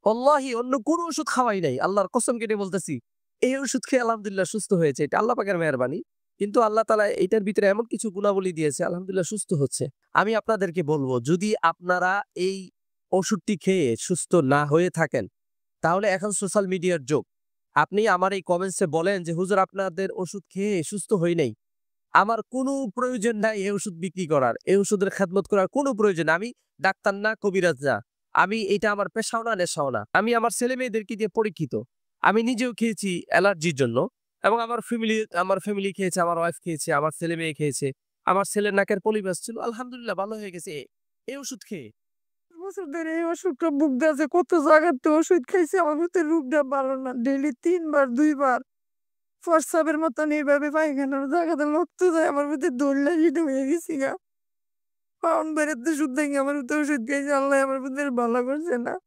ওয়াল্লাহি অন্য কোনো ওষুধ খাওয়াই নাই। আল্লাহর কসম কেটে বলতেছি। এই ওষুধ খেয়ে আলহামদুলিল্লাহ সুস্থ হয়েছে। এটা আল্লাহ পাকের মেহেরবানি। কিন্তু আল্লাহ তাআলা এটার ভিতরে এমন কিছু গুণাবলী দিয়েছে আলহামদুলিল্লাহ সুস্থ হচ্ছে। আমি আপনাদেরকে বলব যদি আপনারা এই ওষুধটি খেয়ে সুস্থ না হয়ে থাকেন, তাহলে এখন সোশ্যাল মিডিয়ার যুগ। আপনি আমার এই কমেন্টসে বলেন যে, "হুজুর আপনাদের ওষুধ খেয়ে সুস্থ হই নাই।" আমার কোনো প্রয়োজন নাই এই ওষুধ বিক্রি করার। এই ওষুধের খেদমত করার কোনো প্রয়োজন নাই। আমি ডাক্তার না, কবিরাজ না। আমি এটা আমার পেশাও না, নেশাও না। আমি আমার ছেলে-মেয়েদেরকে দিয়ে পরীক্ষিত। আমি নিজেও খেয়েছি অ্যালার্জির জন্য এবং আমার ফ্যামিলি খেয়েছে, আমার ওয়াইফ খেয়েছে, আমার ছেলে-মেয়ে খেয়েছে। আমার ছেলের নাকের পলিপাস ছিল। আলহামদুলিল্লাহ ভালো হয়ে গেছে এই ওষুধ খেয়ে। বছর ধরে এই অসুখটা ভুগতেছে। কত জায়গাতে ওষুধ খাইছি, আমার ভিতরে রোগটা ভালো না। ডেইলি ৩ বার ২ বার প্রস্রাবের মতন এইভাবে পায়খানার জায়গাতে রক্ত যায়। আমার ভিতরে দৌড় লাগিয়ে হয়ে গেছি গা। পাউন বেরোতে শুদ্ধ আমার ভিতরে ওষুধ খাইছি। আল্লাহ আমার ভিতরে ভালো করছে না।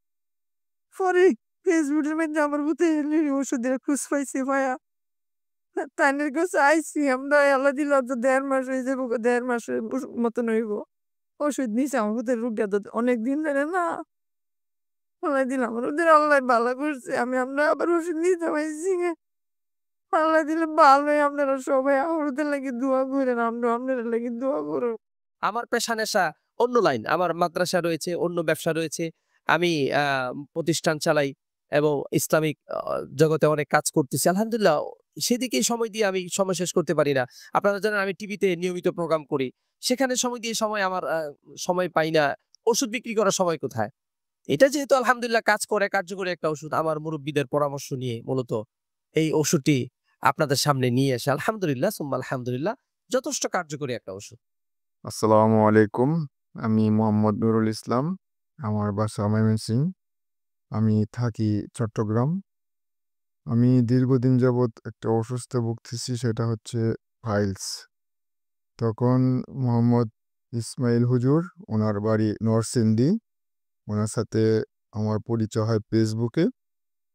পরে ফেসবুকের মধ্যে আমার ভিতরে ওষুধের খোঁজ পাইছি ভাইয়া। তাইনের কাছে আইছি আমরা, আল্লাহ দিলে তো ১.৫ মাস হয়ে যাবো, ১.৫ মাসের মতন হইব। ওষুধ নিছি আমার ভিতরে রোগটা তো অনেকদিন ধরে না। আল্লাহ দিলে আমার ওদের আল্লাহ ভালো করছে। আমরা আবার ওষুধ নিতে পারছি গে। আল্লাহ দিলে ভালোই, আপনারা সবাই আমার ওদের লাগি দোয়া করেন। আমরা আপনারা লাগি দোয়া করো। আমার পেশা-নেশা অন্য লাইন। আমার মাদ্রাসা রয়েছে, অন্য ব্যবসা রয়েছে। আমি আ প্রতিষ্ঠান চালাই এবং ইসলামিক জগতে অনেক কাজ করতেছি। আলহামদুলিল্লাহ সেদিকেই সময় দিয়ে আমি সময় শেষ করতে পারি না। আপনারা জানেন আমি টিভিতে নিয়মিত প্রোগ্রাম করি। সেখানে সময় দিয়ে আমার সময় পাই না। ওষুধ বিক্রি করার সময় কোথায়? এটা যেহেতু আলহামদুলিল্লাহ কাজ করে, কার্যকরী একটা ওষুধ। আমার মুরব্বিদের পরামর্শ নিয়ে মূলত এই ওষুধটি আপনাদের সামনে নিয়ে এসে আলহামদুলিল্লাহ সুম্মা আলহামদুলিল্লাহ যথেষ্ট কার্যকরী একটা ওষুধ। আসসালামু আলাইকুম। আমি মোহাম্মদ নুরুল ইসলাম। আমার বাসা ময়মনসিংহ। আমি থাকি চট্টগ্রাম। আমি দীর্ঘদিন যাবৎ একটা অসুস্থে ভুগতেছি, সেটা হচ্ছে পাইলস। তখন মোহাম্মদ ইসমাইল হুজুর, ওনার বাড়ি নরসিংদী। ওনার সাথে আমার পরিচয় হয় ফেসবুকে।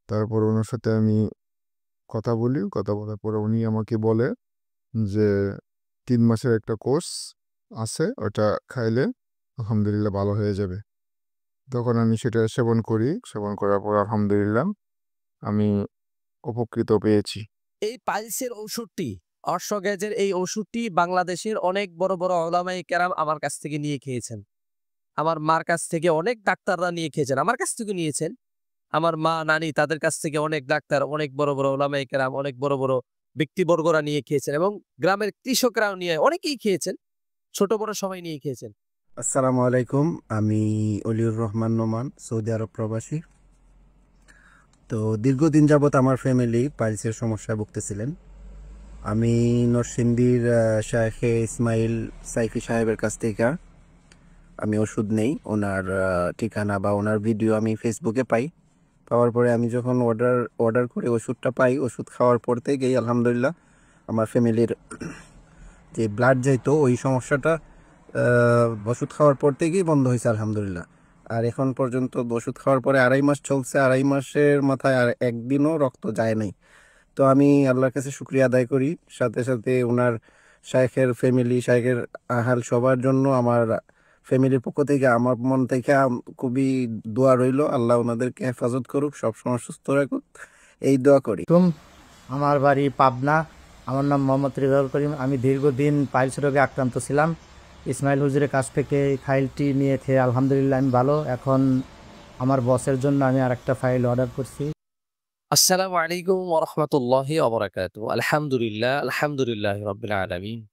তারপর ওনার সাথে আমি কথা বলি। কথা বলার পরে উনি আমাকে বলে যে ৩ মাসের একটা কোর্স আছে, ওটা খাইলে আলহামদুলিল্লাহ ভালো হয়ে যাবে। তখন আমি সেটা সেবন করি। সেবন করার পর আলহামদুলিল্লাহ আমি উপকৃত পেয়েছি। এই পাইলসের ঔষধটি, অশ্বগেজের এই ওষুধটি বাংলাদেশের অনেক বড়, বড় ওলামায়ে কেরাম আমার কাছ থেকে নিয়ে খেয়েছেন। আমার মার কাছ থেকে অনেক ডাক্তাররা নিয়ে খেয়েছেন। আমার কাছ থেকেও নিয়েছেন। আমার মা, নানি তাদের কাছ থেকে অনেক ডাক্তার, অনেক বড়, বড় ওলামায়ে কেরাম, অনেক বড়, বড় ব্যক্তিবর্গরা নিয়ে খেয়েছেন এবং গ্রামের কৃষকরাও নিয়ে অনেকেই খেয়েছেন। ছোট বড় সবাই নিয়ে খেয়েছেন। আসসালামু আলাইকুম। আমি অলিউর রহমান নোমান, সৌদি আরব প্রবাসী। তো দীর্ঘদিন যাবৎ আমার ফ্যামিলি পাইলসের সমস্যায় ভুগতেছিলেন। আমি নরসিংদীর শায়েখে ইসমাইল সাইফি সাহেবের কাছ থেকে আমি ওষুধ নেই। ওনার ঠিকানা বা ওনার ভিডিও আমি ফেসবুকে পাই। পাওয়ার পরে আমি যখন অর্ডার করে ওষুধটা পাই, ওষুধ খাওয়ার পর থেকেই আলহামদুলিল্লাহ আমার ফ্যামিলির যে ব্লাড যাইতো ওই সমস্যাটা ওষুধ খাওয়ার পর থেকেই বন্ধ হয়েছে আলহামদুলিল্লাহ। আর এখন পর্যন্ত ওষুধ খাওয়ার পরে ২.৫ মাস চলছে। ২.৫ মাসের মাথায় আর একদিনও রক্ত যায় নাই। তো আমি আল্লাহর কাছে শুকরিয়া আদায় করি। সাথে সাথে ওনার শায়েখের ফ্যামিলি, শায়েখের আহাল সবার জন্য আমার ফ্যামিলির পক্ষ থেকে, আমার মন থেকে খুবই দোয়া রইল। আল্লাহ ওনাদেরকে হেফাজত করুক, সবসময় সুস্থ রাখুক, এই দোয়া করি। আমার বাড়ি পাবনা। আমার নাম মোহাম্মদ রেজাউল করিম। আমি দীর্ঘদিন পাইলস রোগে আক্রান্ত ছিলাম। ইসমাইল হুজুরের কাছ থেকে এই ফাইলটি নিয়ে খেয়ে আলহামদুলিল্লাহ আমি ভালো। এখন আমার বসের জন্য আমি আরেকটা ফাইল অর্ডার করছি। আসসালামু আলাইকুম ওয়া রাহমাতুল্লাহি ওয়া বারাকাতুহু। আলহামদুলিল্লাহ, আলহামদুলিল্লাহি রাব্বিল আলামিন।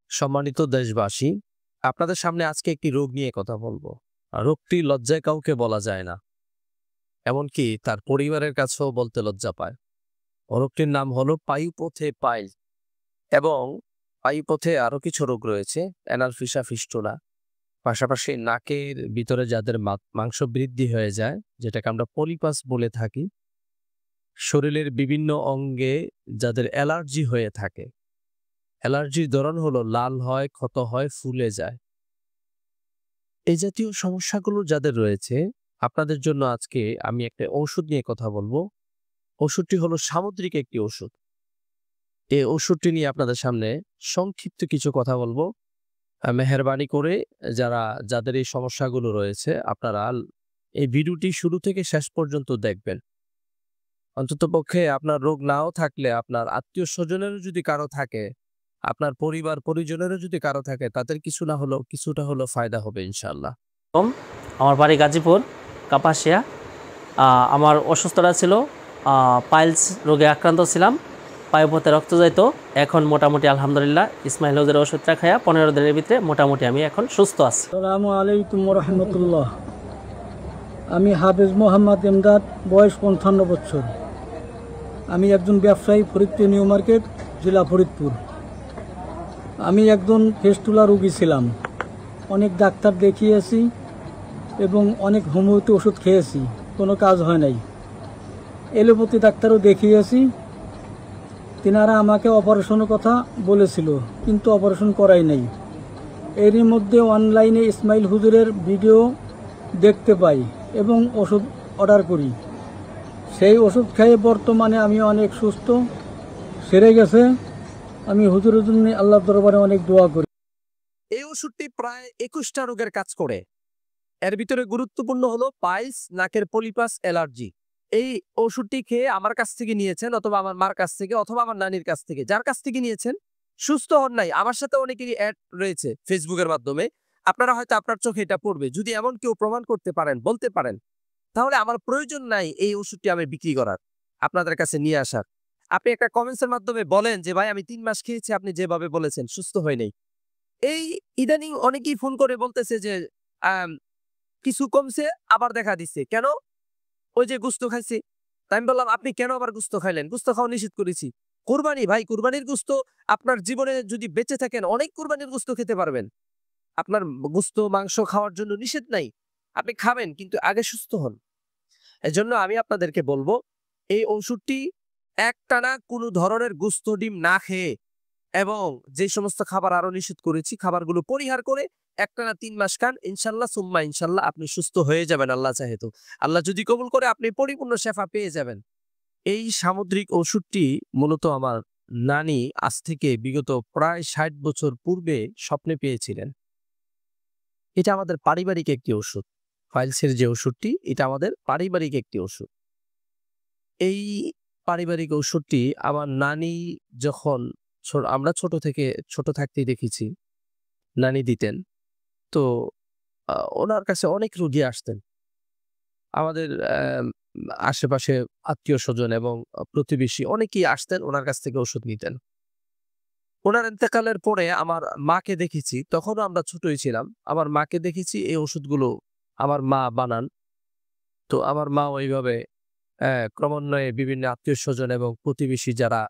সম্মানিত দেশবাসী, আপনাদের সামনে আজকে একটি রোগ নিয়ে কথা বলবো। রোগটি লজ্জায় কাউকে বলা যায় না। এমনকি তার পরিবারের কাছেও বলতে লজ্জা পায়। রোগটির নাম হলো পায়ুপথে পাইলস এবং পায়ুপথে আরো কিছু রোগ রয়েছে, অ্যানাল ফিসা ফিস্টুলা। পাশাপাশি নাকের ভিতরে যাদের মাংস বৃদ্ধি হয়ে যায়, যেটাকে আমরা পলিপাস বলে থাকি। শরীরের বিভিন্ন অঙ্গে যাদের অ্যালার্জি হয়ে থাকে, অ্যালার্জির ধরন হলো লাল হয়, ক্ষত হয়, ফুলে যায়। এই জাতীয় সমস্যাগুলো যাদের রয়েছে, আপনাদের জন্য আজকে আমি একটা ঔষধ নিয়ে কথা বলবো। ওষুধটি হলো সামুদ্রিক একটি ওষুধ। এই ওষুধটি নিয়ে আপনাদের সামনে সংক্ষিপ্ত কিছু কথা বলবো। মেহেরবানি করে যাদের এই সমস্যাগুলো রয়েছে আপনারা এই ভিডিওটি শুরু থেকে শেষ পর্যন্ত দেখবেন। অন্ততপক্ষে আপনার রোগ নাও থাকলে আপনার আত্মীয়-স্বজনেরও যদি কারো থাকে, আপনার পরিবার-পরিজনেরও যদি কারো থাকে, তাদের কিছুটা হলেও ফায়দা হবে ইনশাআল্লাহ। আমার বাড়ি গাজীপুর, কাপাসিয়া। আমার অসুস্থতা ছিল, পাইলস রোগে আক্রান্ত ছিলাম, পায়ুপথে রক্ত যাইতো। এখন মোটামুটি আলহামদুলিল্লাহ ইসমাইল হুজুরের ওষুধটা খাইয়া 15 দিনের ভিতরে মোটামুটি আমি এখন সুস্থ আছি। আসসালামু আলাইকুম রহমতুল্লাহ। আমি হাফেজ মোহাম্মদ এমদাদ, বয়স 55 বছর। আমি একজন ব্যবসায়ী, ফরিদপুর নিউ মার্কেট, জেলা ফরিদপুর। আমি একজন ফেস্টুলা রোগী ছিলাম। অনেক ডাক্তার দেখিয়েছি এবং অনেক হোমিওপ্যাথি ওষুধ খেয়েছি, কোনো কাজ হয় নাই। এলোপ্যাথি ডাক্তারও দেখিয়েছি, তিনারা আমাকে অপারেশনের কথা বলেছিল, কিন্তু অপারেশন করাই নাই। এরই মধ্যে অনলাইনে ইসমাইল হুজুরের ভিডিও দেখতে পাই এবং ওষুধ অর্ডার করি। সেই ওষুধ খেয়ে বর্তমানে আমি অনেক সুস্থ, সেরে গেছে। আমি হুজুরের জন্য আল্লাহর দরবারে অনেক দোয়া করি। এই ওষুধটি প্রায় 21টা রোগের কাজ করে। এর ভিতরে গুরুত্বপূর্ণ হলো পাইলস, নাকের পলিপাস, অ্যালার্জি। এই ওষুধটি খেয়ে আমার কাছ থেকে নিয়েছেন, অথবা আমার মার কাছ থেকে, অথবা আমার নানির কাছ থেকে, যার কাছ থেকে নিয়েছেন সুস্থ হন নাই। আমার সাথে অনেকেরই অ্যাড রয়েছে ফেসবুকের মাধ্যমে। আপনারা হয়তো আপনার চোখে এটা পড়বে। যদি এমন কেউ প্রমাণ করতে পারেন, বলতে পারেন, তাহলে আমার প্রয়োজন নাই এই ওষুধটি আমি বিক্রি করার, আপনাদের কাছে নিয়ে আসার। আপনি একটা কমেন্টসের মাধ্যমে বলেন যে ভাই আমি 3 মাস খেয়েছি, আপনি যেভাবে বলেছেন সুস্থ হয় নাই। এই ইদানিং অনেকেই ফোন করে বলতেছে যে কিছু কমছে, আবার দেখা দিচ্ছে। কেন? ওই যে গুস্ত খাইছি। তাই আমি বললাম, আপনি কেন আবার গুস্ত খাইলেন? গুস্ত খাওয়া নিষেধ করেছি। কুরবানি ভাই, কুরবানির গুস্ত আপনার জীবনে যদি বেঁচে থাকেন অনেক কুরবানির গুস্ত খেতে পারবেন। আপনার গুস্ত মাংস খাওয়ার জন্য নিষেধ নাই, আপনি খাবেন, কিন্তু আগে সুস্থ হন। এজন্য আমি আপনাদেরকে বলবো, এই ওষুধটি একটানা কোনো ধরনের গুস্ত ডিম না খেয়ে এবং যে সমস্ত খাবার আরো নিষেধ করেছি খাবারগুলো পরিহার করে একটানা 3 মাস খান, ইনশাল্লাহ সুম্মা ইনশাল্লাহ আপনি সুস্থ হয়ে যাবেন। আল্লাহ চাহে তো, আল্লাহ যদি কবুল করে, আপনি পরিপূর্ণ শেফা পেয়ে যাবেন। এই সামুদ্রিক ওষুধটি মূলত আমার নানি আজ থেকে বিগত প্রায় 60 বছর পূর্বে স্বপ্নে পেয়েছিলেন। এটা আমাদের পারিবারিক একটি ওষুধ। ফাইলসের যে ওষুধটি, এটা আমাদের পারিবারিক একটি ওষুধ। এই পারিবারিক ওষুধটি আমার নানি যখন আমরা ছোট থাকতেই দেখেছি নানি দিতেন। তো ওনার কাছে অনেক রোগী আসতেন। আমাদের আশেপাশে আত্মীয়-স্বজন এবং প্রতিবেশী অনেকেই আসতেন, ওনার কাছ থেকে ওষুধ নিতেন। ওনার ইন্তেকালের পরে আমার মাকে দেখেছি, তখনও আমরা ছোটই ছিলাম। আমার মাকে দেখেছি এই ওষুধগুলো আমার মা বানান। তো আমার মা ওইভাবে ক্রমান্বয়ে বিভিন্ন আত্মীয়-স্বজন এবং প্রতিবেশী যারা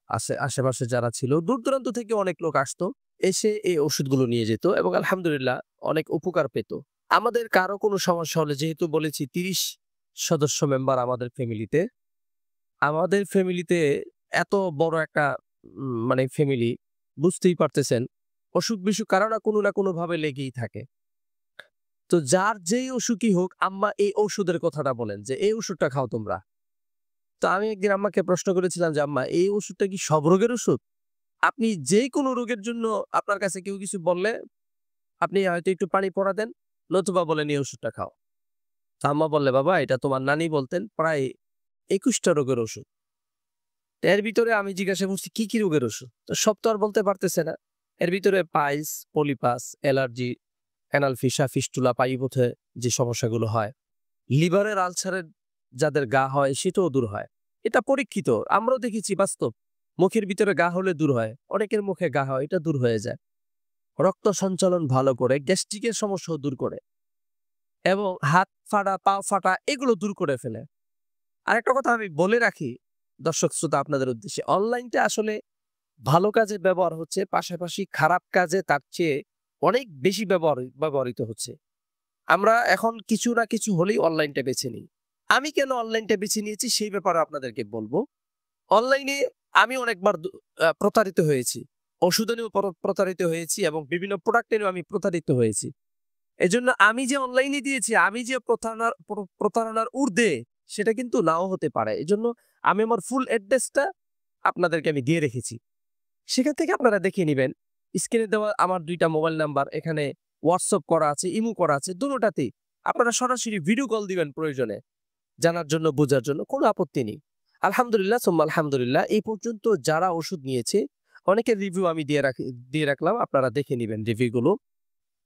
আশেপাশে যারা ছিল, দূর-দূরান্ত থেকে অনেক লোক আসতো, এসে এই ওষুধগুলো নিয়ে যেত এবং আলহামদুলিল্লাহ অনেক উপকার পেত। আমাদের কারো কোনো সমস্যা হলে, যেহেতু বলেছি 30 সদস্য মেম্বার আমাদের ফ্যামিলিতে, আমাদের ফ্যামিলিতে এত বড় একটা মানে ফ্যামিলি, বুঝতেই পারতেছেন, অসুখ-বিসুখ কারো না কোনো ভাবে লেগেই থাকে। তো যার যেই অসুখই হোক, আম্মা এই ঔষধের কথাটা বলেন যে এই ওষুধটা খাও তোমরা। তো আমি একদিন আম্মাকে প্রশ্ন করেছিলাম যে আম্মা, এই ওষুধটা কি সব রোগের ওষুধ? আপনি যে কোনো রোগের জন্য আপনার কাছে কেউ কিছু বললে আপনি হয়তো একটু পানি পড়া দেন, নতুবা বলেন এই ওষুধটা খাও। তো আম্মা বললে, বাবা এটা তোমার নানি বলতেন প্রায় 21টা রোগের ওষুধ। এর ভিতরে আমি জিজ্ঞাসা করছি কি কি রোগের ওষুধ? তো সব তো আর বলতে পারতেছে না। এর ভিতরে piles, polyps, allergy, anal fissure, fistula, পায়ুপথে যে সমস্যাগুলো হয়, লিভারের আলসারের যাদের গা হয় সেটাও দূর হয়। এটা পরীক্ষিত, আমরাও দেখেছি বাস্তব। মুখের ভিতরে গা হলে দূর হয়, অনেকের মুখে গা হয়, এটা দূর হয়ে যায়। রক্ত সঞ্চালন ভালো করে, গ্যাস্ট্রিকের সমস্যাও দূর করে এবং হাত ফাটা, পা ফাটা এগুলো দূর করে ফেলে। আরেকটা কথা আমি বলে রাখি দর্শক শ্রোতা আপনাদের উদ্দেশ্যে, অনলাইনটা আসলে ভালো কাজে ব্যবহার হচ্ছে, পাশাপাশি খারাপ কাজে তার চেয়ে অনেক বেশি ব্যবহৃত হচ্ছে। আমরা এখন কিছু না কিছু হলেই অনলাইনটা বেছে নিই। আমি কেন অনলাইনটা বেছে নিয়েছি সেই ব্যাপারে আপনাদেরকে বলবো। অনলাইনে আমি অনেকবার প্রতারিত হয়েছি, ওষুধ নিয়েও প্রতারিত হয়েছি এবং বিভিন্ন প্রোডাক্ট নিয়েও আমি প্রতারিত হয়েছি। এজন্য আমি যে অনলাইনে দিয়েছি, আমি যে প্রতারণার ঊর্ধ্বে, সেটা কিন্তু নাও হতে পারে। এজন্য আমি আমার ফুল অ্যাড্রেসটা আপনাদেরকে আমি দিয়ে রেখেছি, সেখান থেকে আপনারা দেখে নেবেন। স্ক্রিনে দেওয়া আমার 2টা মোবাইল নাম্বার, এখানে হোয়াটসঅ্যাপ করা আছে, ইমো করা আছে, দুটোটাতেই আপনারা সরাসরি ভিডিও কল দিবেন প্রয়োজনে, জানার জন্য, বোঝার জন্য, কোনো আপত্তি নেই। আলহামদুলিল্লাহ সুম্মা আলহামদুলিল্লাহ, এই পর্যন্ত যারা ওষুধ নিয়েছে অনেকের রিভিউ আমি দিয়ে রাখলাম, আপনারা দেখে নিবেন রিভিউগুলো।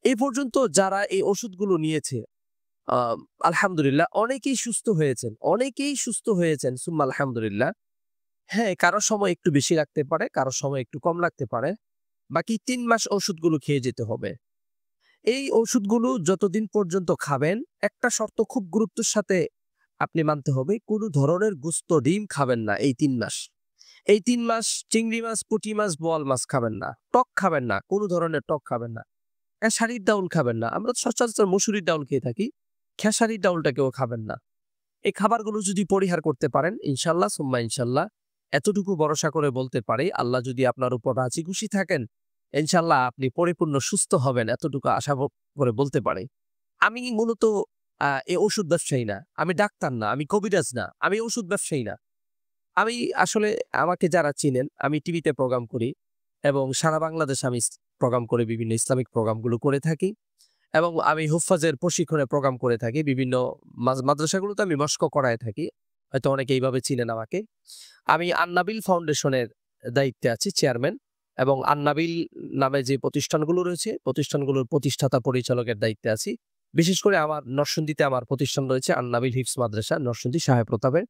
এই পর্যন্ত যারা এই ওষুধগুলো নিয়েছে আলহামদুলিল্লাহ অনেকেই সুস্থ হয়েছেন সুম্মা আলহামদুলিল্লাহ। হ্যাঁ, কারো সময় একটু বেশি লাগতে পারে, কারো সময় একটু কম লাগতে পারে। বাকি 3 মাস ওষুধগুলো খেয়ে যেতে হবে। এই ওষুধগুলো যতদিন পর্যন্ত খাবেন, একটা শর্ত খুব গুরুত্বের সাথে আপনি মানতে হবে, কোনো ধরনের গোস্ত, ডিম খাবেন না এই 3 মাস। এই 3 মাস চিংড়ি মাছ, পুঁটি মাছ, বোয়াল মাছ খাবেন না, টক খাবেন না, কোনো ধরনের টক খাবেন না, খেসারির ডাউল খাবেন না। আমরা সচরাচর মসুরির ডাউল খেয়ে থাকি, খেসারির ডাউলটাকেও খাবেন না। এই খাবারগুলো যদি পরিহার করতে পারেন ইনশাল্লাহ সুম্মা ইনশাল্লাহ, এতটুকু ভরসা করে বলতে পারি, আল্লাহ যদি আপনার উপর রাজি খুশি থাকেন ইনশাল্লাহ আপনি পরিপূর্ণ সুস্থ হবেন, এতটুকু আশা করে বলতে পারি। আমি মূলত এই ওষুধ ব্যবসায়ী না, আমি ডাক্তার না, আমি কবিরাজ না, আমি ওষুধ ব্যবসায়ী না। আমি আসলে, আমাকে যারা চিনেন, আমি টিভিতে প্রোগ্রাম করি এবং সারা বাংলাদেশে আমি প্রোগ্রাম করে বিভিন্ন ইসলামিক প্রোগ্রামগুলো করে থাকি এবং আমি হুফাজের প্রশিক্ষণে প্রোগ্রাম করে থাকি। বিভিন্ন মাদ্রাসাগুলোতে আমি মস্ক করায় থাকি, হয়তো অনেকে এইভাবে চিনেন আমাকে। আমি আন্নাবিল ফাউন্ডেশনের দায়িত্বে আছি, চেয়ারম্যান, এবং আন্নাবিল নামে যে প্রতিষ্ঠানগুলো রয়েছে প্রতিষ্ঠানগুলোর প্রতিষ্ঠাতা পরিচালকের দায়িত্বে আছি। বিশেষ করে আমার নরসিংদীতে আমার প্রতিষ্ঠান রয়েছে আন্নাবিল হিফজ মাদ্রাসা, নরসিংদী সাহেব প্রতাপের।